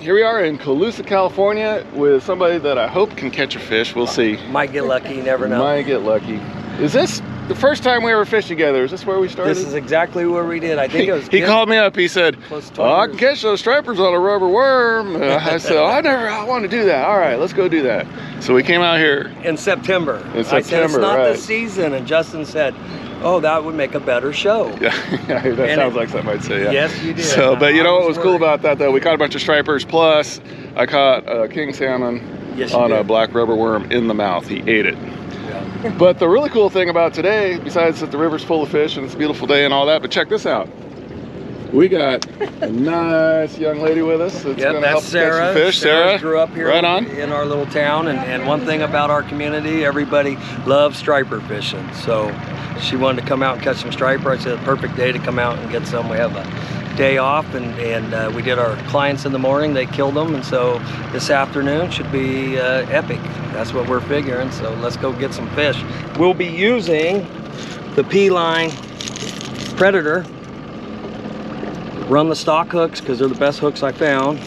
here we are in Colusa, California with somebody that I hope can catch a fish. We'll see. Might get lucky, you never know. Might get lucky. Is this the first time we ever fished together? Is this where we started? This is exactly where we did. I think it was He called me up, he said, oh, I can catch those stripers on a rubber worm. I said, I want to do that. All right, let's go do that. So we came out here. In September. I said, it's not the season. And Justin said, oh, that would make a better show. Yeah, that sounds like something I'd say, yeah. Yes, you did. So, but you know what was cool about that, though? We caught a bunch of stripers, plus I caught a king salmon on a black rubber worm in the mouth. He ate it. Yeah. But the really cool thing about today, besides that the river's full of fish and it's a beautiful day and all that, but check this out. We got a nice young lady with us that's going to help us catch some fish. Sarah grew up here in our little town, and one thing about our community, everybody loves striper fishing. So she wanted to come out and catch some striper. I said, perfect day to come out and get some. We have a day off, and we did our clients in the morning. They killed them, and so this afternoon should be epic. That's what we're figuring, so let's go get some fish. We'll be using the P-line Predator. Run the stock hooks because they're the best hooks I found,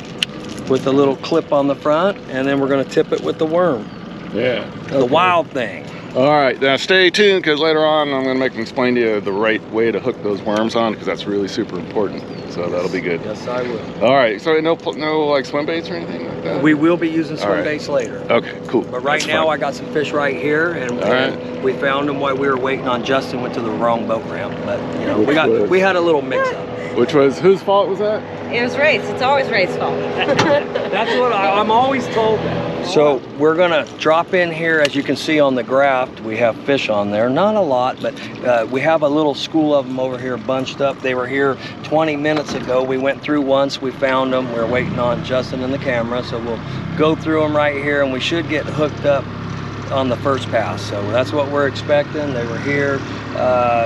with a little clip on the front, and then we're going to tip it with the worm. Yeah. The wild thing. All right, now stay tuned because later on I'm going to explain to you the right way to hook those worms on, because that's really super important. So that'll be good. Yes, I will. All right, so no like swim baits or anything like that? We will be using swim baits later. Okay, cool. But right now I got some fish right here, and we found them while we were waiting on Justin. Went to the wrong boat ramp, but you know we had a little mix-up. Which was, whose fault was that? It was Ray's. It's always Ray's fault. That's what I'm always told that. So we're gonna drop in here. As you can see on the graph, we have fish on there. Not a lot, but we have a little school of them over here bunched up. They were here 20 minutes ago. We went through once, we found them. We're waiting on Justin and the camera, so we'll go through them right here, and we should get hooked up on the first pass. So that's what we're expecting. They were here.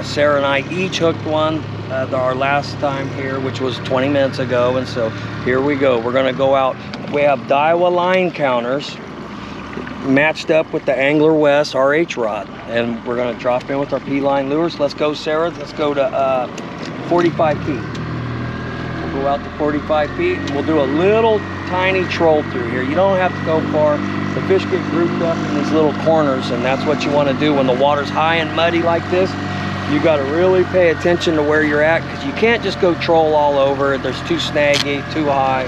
Sarah and I each hooked one our last time here, which was 20 minutes ago, and so here we go. We're gonna go out. We have Daiwa line counters matched up with the Angler West RH rod, and we're gonna drop in with our P-line lures. Let's go, Sarah. Let's go to 45 feet. We'll go out to 45 feet, and we'll do a little tiny troll through here. You don't have to go far. The fish get grouped up in these little corners, and that's what you want to do when the water's high and muddy like this. You got to really pay attention to where you're at, because you can't just go troll all over. There's too snaggy, too high.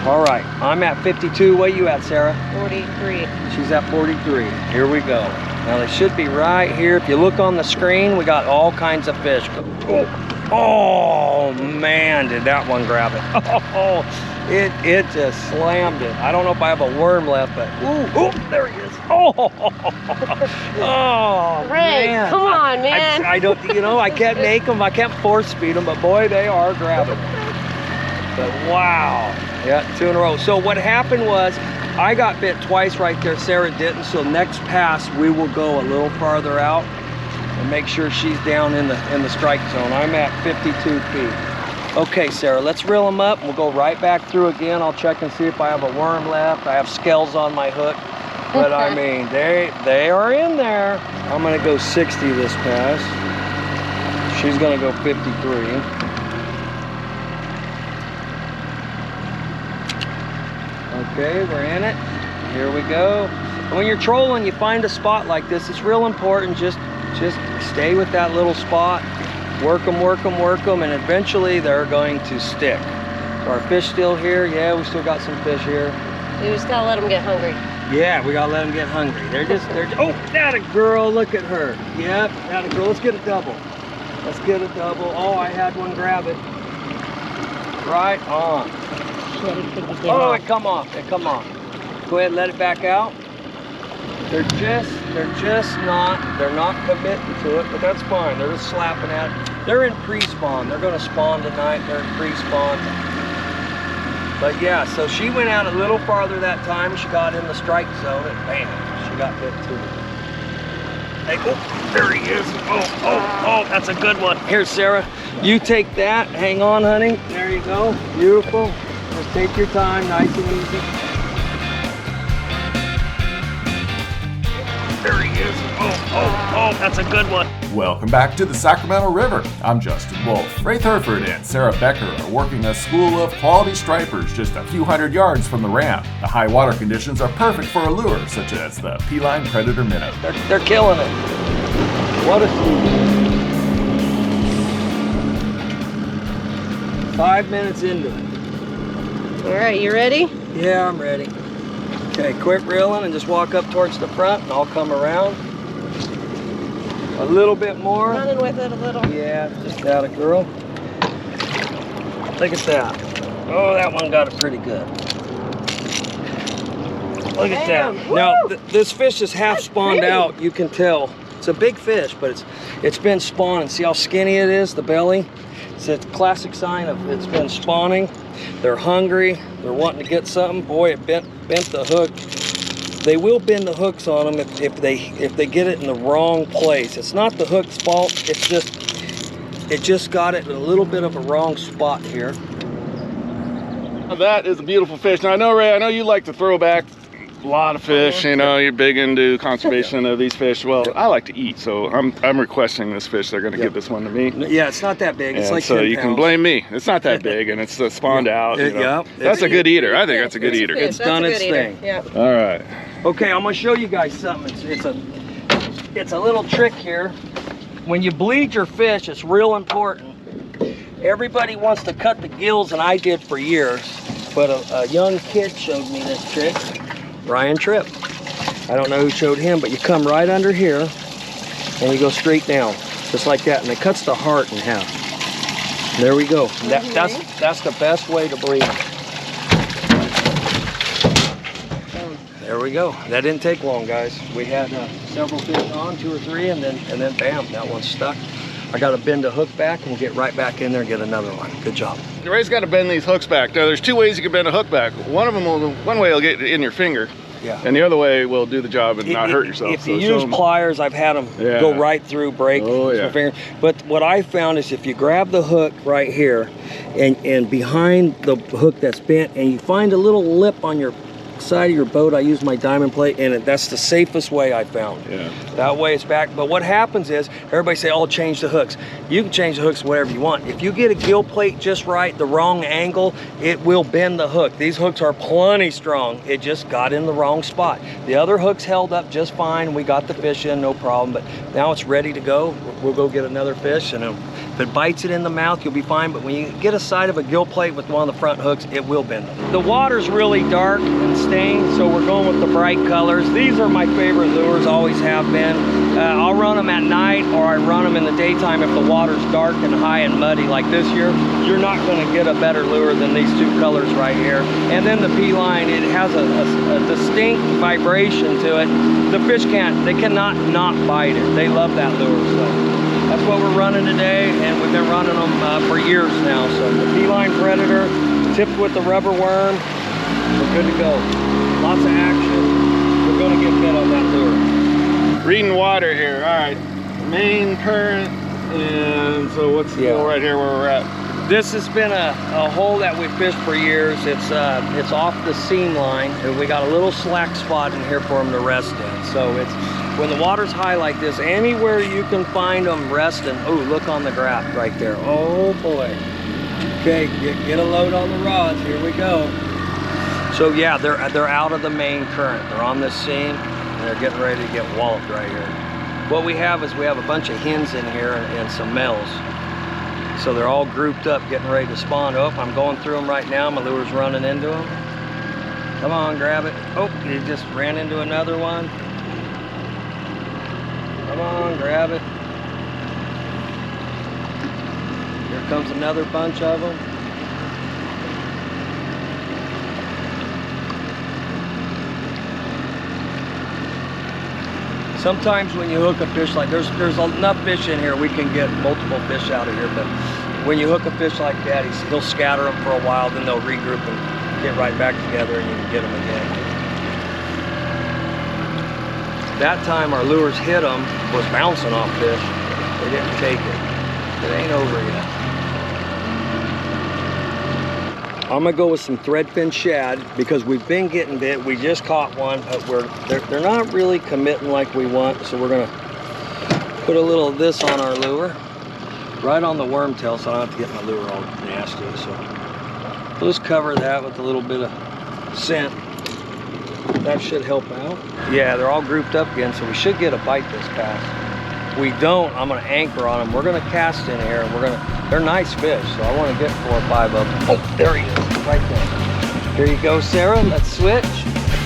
All right, I'm at 52. What are you at, Sarah? 43. She's at 43. Here we go. Now they should be right here. If you look on the screen, we got all kinds of fish. Oh man, did that one grab it? Oh, it just slammed it. I don't know if I have a worm left, but ooh, there he is. Oh, oh Ray, man. come on, man. I don't, you know, I can't make them. I can't force feed them, but boy, they are grabbing. But wow, yeah, 2 in a row. So what happened was, I got bit twice right there. Sarah didn't. So next pass, we will go a little farther out and make sure she's down in the strike zone. I'm at 52 feet. Okay, Sarah, let's reel them up. We'll go right back through again. I'll check and see if I have a worm left. I have scales on my hook, but I mean, they are in there. I'm gonna go 60 this pass. She's gonna go 53. Okay, we're in it. Here we go. When you're trolling, you find a spot like this. It's real important. Just stay with that little spot. Work them, work them, work them, and eventually they're going to stick. So our fish still here? Yeah, we still got some fish here. We just gotta let them get hungry. Yeah, we gotta let them get hungry. Oh, that a girl, look at her. Yep, that a girl. Let's get a double. Let's get a double. Oh, I had one grab it. Right on. Oh, it come off, it come off. Go ahead and let it back out. They're not committing to it, but that's fine. They're just slapping at it. They're in pre-spawn. They're gonna spawn tonight. They're in pre-spawn. But yeah, so she went out a little farther that time. She got in the strike zone, and bam, she got bit too. Hey, oh, there he is. Oh, that's a good one. Here, Sarah, you take that. Hang on, honey. There you go. Beautiful. Just take your time, nice and easy. There he is. Oh, that's a good one. Welcome back to the Sacramento River. I'm Justin Wolf. Ray Thurford and Sarah Becker are working a school of quality stripers just a few hundred yards from the ramp. The high water conditions are perfect for a lure such as the P-line Predator Minnow. They're killing it. What a season. 5 minutes into it. All right, you ready? Yeah, I'm ready. Okay, quit reeling and just walk up towards the front and I'll come around. A little bit more. Running with it a little. Yeah, just that, a girl. Look at that. Oh, that one got it pretty good. Look at that. Bam. Now, Woo! this fish is half spawned pretty. out. You can tell. It's a big fish, but it's been spawning. See how skinny it is, the belly? It's a classic sign of it's been spawning. They're hungry. They're wanting to get something. Boy, it bent the hook. They will bend the hooks on them if they get it in the wrong place. It's not the hook's fault. It just got it in a little bit of a wrong spot here. That is a beautiful fish. Now I know, Ray, I know you like to throw back a lot of fish. You know, you're big into conservation of these fish. Well, I like to eat, so I'm requesting this fish. They're going to give this one to me. Yeah, it's not that big. It's and like so 10 you can pounds. blame me. It's not that big, and it's spawned out. You know. Yeah, That's a good eater. I think that's a good eater. It's done its thing. Yeah. All right. Okay, I'm gonna show you guys something. It's a little trick here. When you bleed your fish, it's real important. Everybody wants to cut the gills, and I did for years, but a young kid showed me this trick, Ryan Tripp. I don't know who showed him, but you come right under here, and you go straight down, just like that, and it cuts the heart in half. There we go. That's the best way to bleed. There we go. That didn't take long, guys. We had several fish on, 2 or 3, and then bam, that one's stuck. I got to bend the hook back and we'll get right back in there and get another one. Good job. Ray's got to bend these hooks back. Now, there's 2 ways you can bend a hook back. One way will get it in your finger. Yeah. And the other way will do the job and not hurt yourself. If you use pliers, I've had them go right through, break. Oh, yeah. My finger. But what I found is if you grab the hook right here and behind the hook that's bent and you find a little lip on your side of your boat, I use my diamond plate, and that's the safest way I found. Yeah. That way it's back. But what happens is everybody say, "Oh, change the hooks." You can change the hooks whatever you want. If you get a gill plate just right, the wrong angle, it will bend the hook. These hooks are plenty strong. It just got in the wrong spot. The other hooks held up just fine. We got the fish in, no problem. But now it's ready to go. We'll go get another fish, and if it bites it in the mouth, you'll be fine. But when you get a side of a gill plate with one of the front hooks, it will bend them. The water's really dark and stained, so we're going with the bright colors. These are my favorite lures, always have been. I'll run them at night, or I run them in the daytime if the water's dark and high and muddy like this year. You're not going to get a better lure than these 2 colors right here. And then the P-line, it has a distinct vibration to it. The fish cannot not bite it. They love that lure. So that's what we're running today, and we've been running them for years now. So the P-line Predator, tipped with the rubber worm, we're good to go. Lots of action. We're going to get bit on that lure. Reading water here. All right. Main current, and so what's the deal right here where we're at? This has been a hole that we fished for years. It's off the seam line, and we got a little slack spot in here for them to rest in. So it's when the water's high like this, anywhere you can find them resting. Oh, look on the graph right there. Oh boy. Okay, get a load on the rods. Here we go. So yeah, they're out of the main current. They're on this seam, and they're getting ready to get walloped right here. What we have is we have a bunch of hens in here and some males. So they're all grouped up, getting ready to spawn. Oh, I'm going through them right now. My lure's running into them. Come on, grab it. Oh, he just ran into another one. Come on, grab it. Here comes another bunch of them. Sometimes when you hook a fish like, there's enough fish in here, we can get multiple fish out of here, but when you hook a fish like that, he'll scatter them for a while, then they'll regroup and get right back together, and you can get them again. That time our lures hit them, was bouncing off fish. They didn't take it. It ain't over yet. I'm gonna go with some threadfin shad because we've been getting bit. We just caught one, but they're not really committing like we want, so we're gonna Put a little of this on our lure, right on the worm tail, so I don't have to get my lure all nasty. So we'll just cover that with a little bit of scent. That should help out. Yeah, they're all grouped up again, so we should get a bite this cast. If we don't, I'm gonna anchor on them. We're gonna cast in here, and they're nice fish, so I wanna get 4 or 5 of them. Oh, there he is, right there. Here you go, Sarah, let's switch.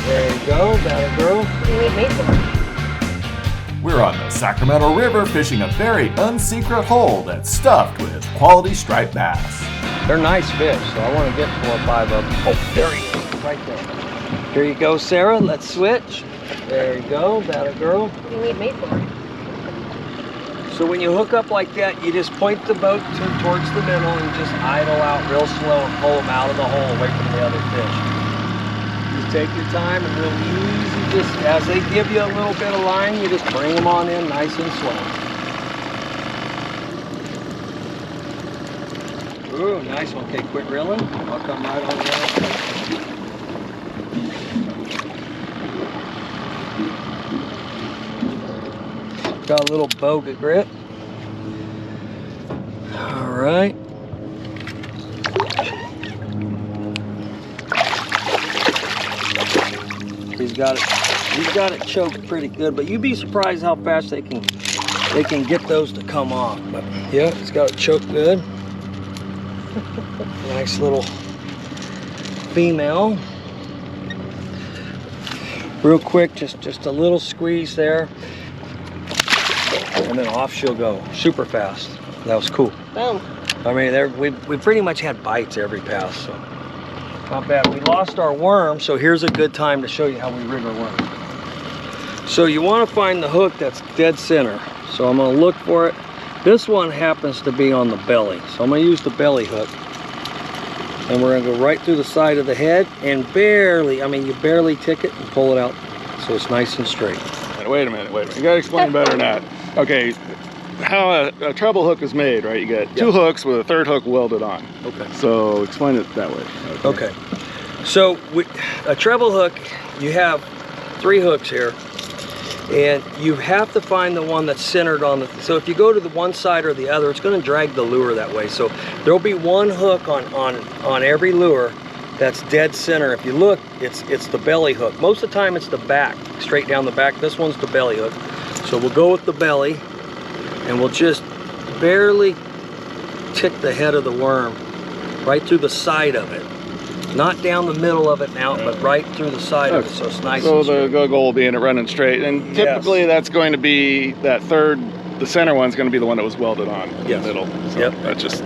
There you go, that'll go. What do you need me for? We're on the Sacramento River fishing a very unsecret hole that's stuffed with quality striped bass. They're nice fish, so I want to get 4 or 5 of them. Oh, there he is, right there. Here you go, Sarah. Let's switch. There you go, that'll go. What do you need me for? So when you hook up like that, you just point the boat towards the middle and just idle out real slow and pull them out of the hole away from the other fish. Just take your time and real easy. Just as they give you a little bit of line, you just bring them on in nice and slow. Ooh, nice one. Okay, quit reeling. I'll come right on the other. Got a little boga grip. All right. He's got it choked pretty good, but you'd be surprised how fast they can get those to come off. But yeah, he's got it choked good. Nice little female. Real quick, just a little squeeze there. And then off she'll go, super fast. That was cool. Boom. I mean, we pretty much had bites every pass, so not bad. We lost our worm, so here's a good time to show you how we rig our worm. So you want to find the hook that's dead center. So I'm going to look for it. This one happens to be on the belly, so I'm going to use the belly hook. And we're going to go right through the side of the head and barely, I mean, you barely tick it and pull it out so it's nice and straight. Wait a minute. You gotta explain better than that. Okay, how a treble hook is made, right? You get 2 hooks with a 3rd hook welded on. Okay. So explain it that way. Okay. So a treble hook, you have 3 hooks here, and you have to find the one that's centered on the, so if you go to the one side or the other, it's going to drag the lure that way. So there'll be 1 hook on every lure that's dead center. If you look, it's the belly hook. Most of the time it's the back, straight down the back. This one's the belly hook. So we'll go with the belly, and we'll just barely tick the head of the worm right through the side of it. Not down the middle of it now, but right through the side of it, so it's nice. So the goal being it running straight, and typically that's going to be that the center one's going to be the one that was welded on in the middle. So yep. That's just.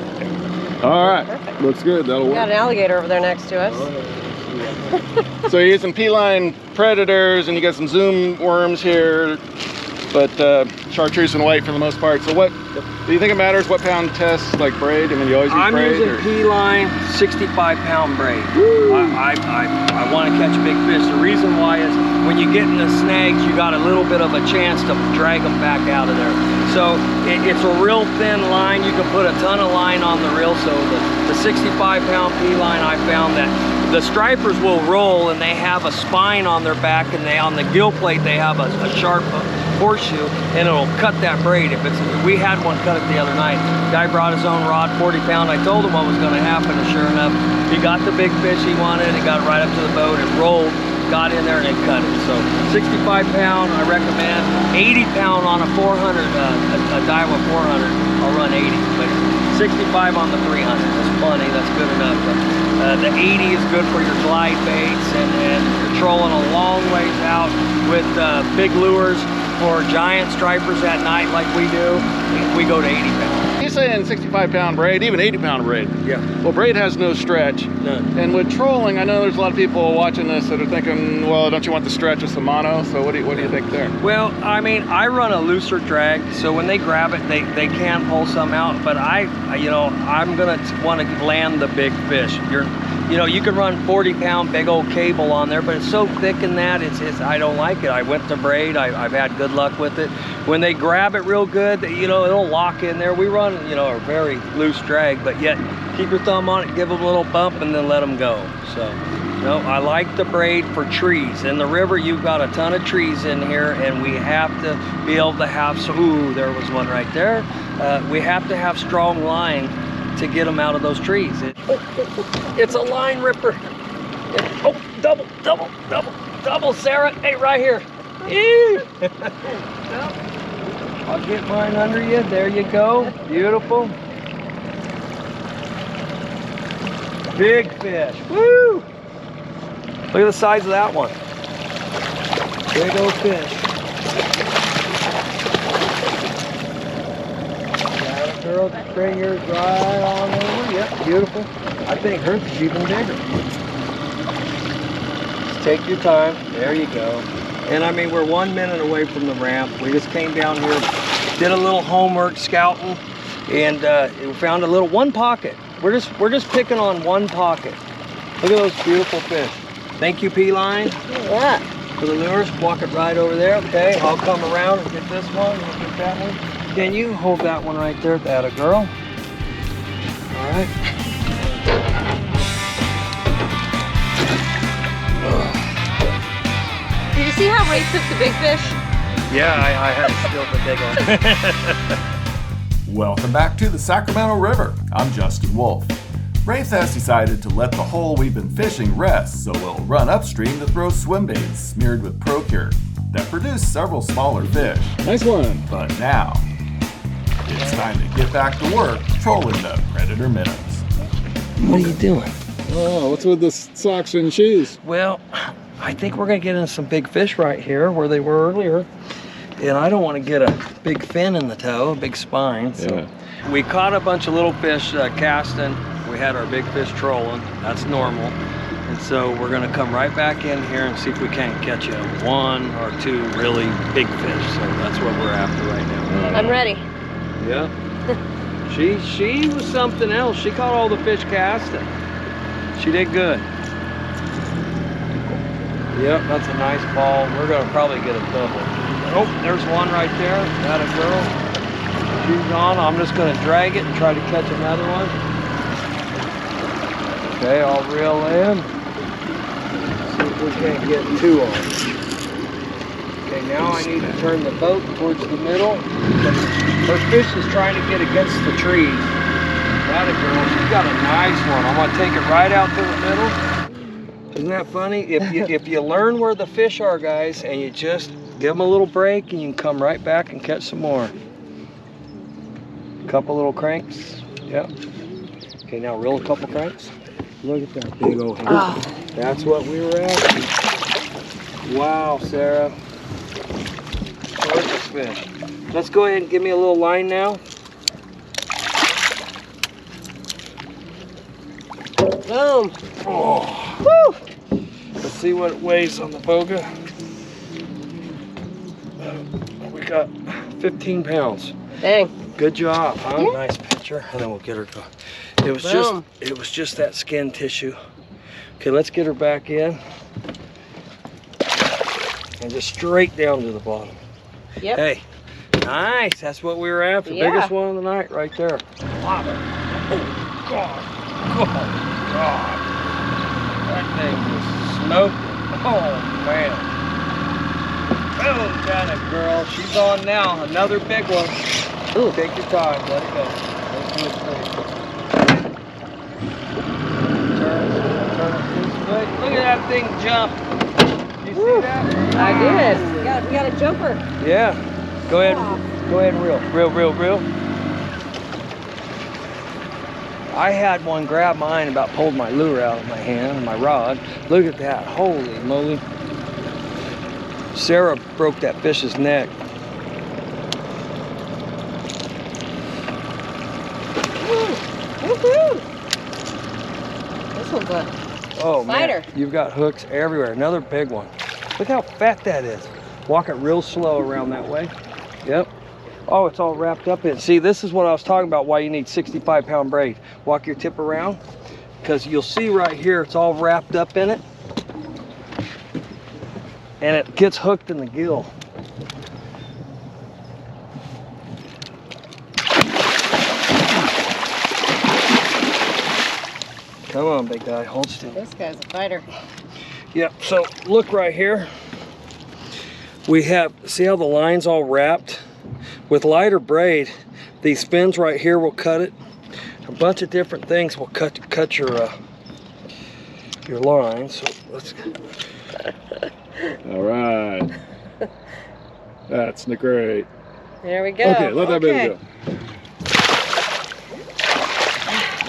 All right, perfect. Looks good. That'll work. Got an alligator over there next to us. So you're using P-line predators, and you got some zoom worms here, but chartreuse and white for the most part. So what do you think it matters? What pound test, like braid? I mean, you always use braid? I'm using P-line 65-pound braid. I want to catch big fish. The reason why is when you get in the snags, you got a little bit of a chance to drag them back out of there. So it's a real thin line. You can put a ton of line on the reel. So the 65-pound P-line, I found that the stripers will roll, and they have a spine on their back, and on the gill plate they have a sharp horseshoe, and it'll cut that braid. We had one cut it the other night. Guy brought his own rod, 40-pound. I told him what was going to happen, and sure enough, he got the big fish he wanted and got right up to the boat and rolled, got in there, and it cut it. So 65-pound I recommend. 80-pound on a 400, a Daiwa 400, I'll run 80, but 65 on the 300 is plenty. That's good enough. The 80 is good for your glide baits, and you're trolling a long ways out with big lures. For giant stripers at night like we do, we go to 80 pounds. You're saying 65-pound braid, even 80-pound braid. Yeah. Well, braid has no stretch. None. And with trolling, I know there's a lot of people watching this that are thinking, well, don't you want the stretch of some mono? So what do you think there? Well, I mean, I run a looser drag, so when they grab it, they can pull some out. But I'm gonna want to land the big fish. You know, you can run 40-pound big old cable on there, but it's so thick in that, I don't like it. I went to braid, I've had good luck with it. When they grab it real good, you know, it'll lock in there. We run, you know, a very loose drag, but yet keep your thumb on it, give them a little bump, and then let them go. So, no, I like the braid for trees. In the river, you've got a ton of trees in here, and we have to be able to have, so, ooh, there was one right there. We have to have strong line to get them out of those trees. It's a line ripper. Oh, double, double, double, double, Sarah. Hey, right here. I'll get mine under you. There you go. Beautiful. Big fish. Woo! Look at the size of that one. Big old fish. Girl, bring yours right on over. Yep, beautiful. I think hers is even bigger. Just take your time. There you go. And I mean, we're 1 minute away from the ramp. We just came down here, did a little homework scouting, and we found a little one pocket. We're just picking on one pocket. Look at those beautiful fish. Thank you, P-Line. Yeah. For the lures. Walk it right over there. Okay, I'll come around and get this one. We'll get that one. Can you hold that one right there? That a girl. All right. Did you see how Ray took the big fish? Yeah, I had to steal the big one. Welcome back to the Sacramento River. I'm Justin Wolf. Rafe has decided to let the hole we've been fishing rest, so we'll run upstream to throw swim baits smeared with Procure that produce several smaller fish. Nice one. But now, it's time to get back to work trolling the predator minnows. What are you doing? Oh, what's with the socks and shoes? Well, I think we're gonna get in some big fish right here where they were earlier. And I don't want to get a big fin in the toe, a big spine. So Yeah. we caught a bunch of little fish casting. We had our big fish trolling. That's normal. And so we're gonna come right back in here and see if we can't catch one or two really big fish. So that's what we're after right now. I'm ready. Yeah. She was something else. She caught all the fish casting. She did good. Yep, that's a nice ball. We're gonna probably get a double. Oh, there's one right there. That a girl. She's on. I'm just gonna drag it and try to catch another one. Okay, I'll reel in. See if we can't get two on. Okay, now I need to turn the boat towards the middle. Her fish is trying to get against the trees. That a girl. She's got a nice one. I'm gonna take it right out to the middle. Isn't that funny? If you learn where the fish are, guys, and you just give them a little break, and you can come right back and catch some more. Couple little cranks. Yep. Okay, now reel a couple cranks. Look at that big old head. Oh. That's what we were after. Wow, Sarah. Gorgeous fish. Let's go ahead and give me a little line now. Boom. Oh. Woo. Let's see what it weighs on the boga. We got 15 pounds. Dang. Good job, huh? Yeah. Nice picture. And then we'll get her going. It was just that skin tissue. Okay, let's get her back in. And just straight down to the bottom. Yep. Hey, nice. That's what we were after. Yeah. Biggest one of the night right there. Wow. Oh, God. Oh, God. That thing was smoking. Oh, man. Boom, got it, girl. She's on now. Another big one. Ooh. Take your time. Let it go. Don't do it straight. Turn it this way. Look at that thing jump. You see that? I did. We got a jumper. Yeah. Go ahead and reel. Reel. I had one grab mine, about pulled my lure out of my hand, my rod. Look at that. Holy moly. Sarah broke that fish's neck. Woohoo! This one's a Oh, spider. man. You've got hooks everywhere. Another big one. Look how fat that is. Walk it real slow around that way. Yep. Oh, it's all wrapped up in. See, this is what I was talking about, why you need 65-pound braid. Walk your tip around, because you'll see right here, it's all wrapped up in it. And it gets hooked in the gill. Come on, big guy, hold still. This guy's a fighter. Yep, so look right here. We have, see how the line's all wrapped? With lighter braid, these fins right here will cut it. A bunch of different things will cut your line. So let's. All right. That's great. There we go. Okay, let that baby go.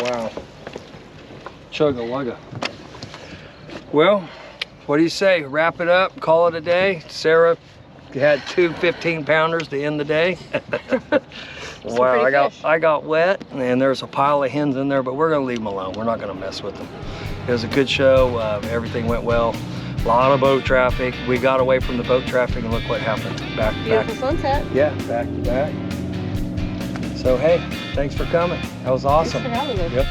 Wow. Chugga-wugga. Well, what do you say? Wrap it up, call it a day. Sarah had 2 15-pounders to end the day. Wow, I got wet, and there's a pile of hens in there, but we're gonna leave them alone. We're not gonna mess with them. It was a good show. Everything went well. A lot of boat traffic. We got away from the boat traffic, and look what happened. Beautiful sunset. Yeah, back to back. So hey, thanks for coming. That was awesome. Thanks for having us. Yep.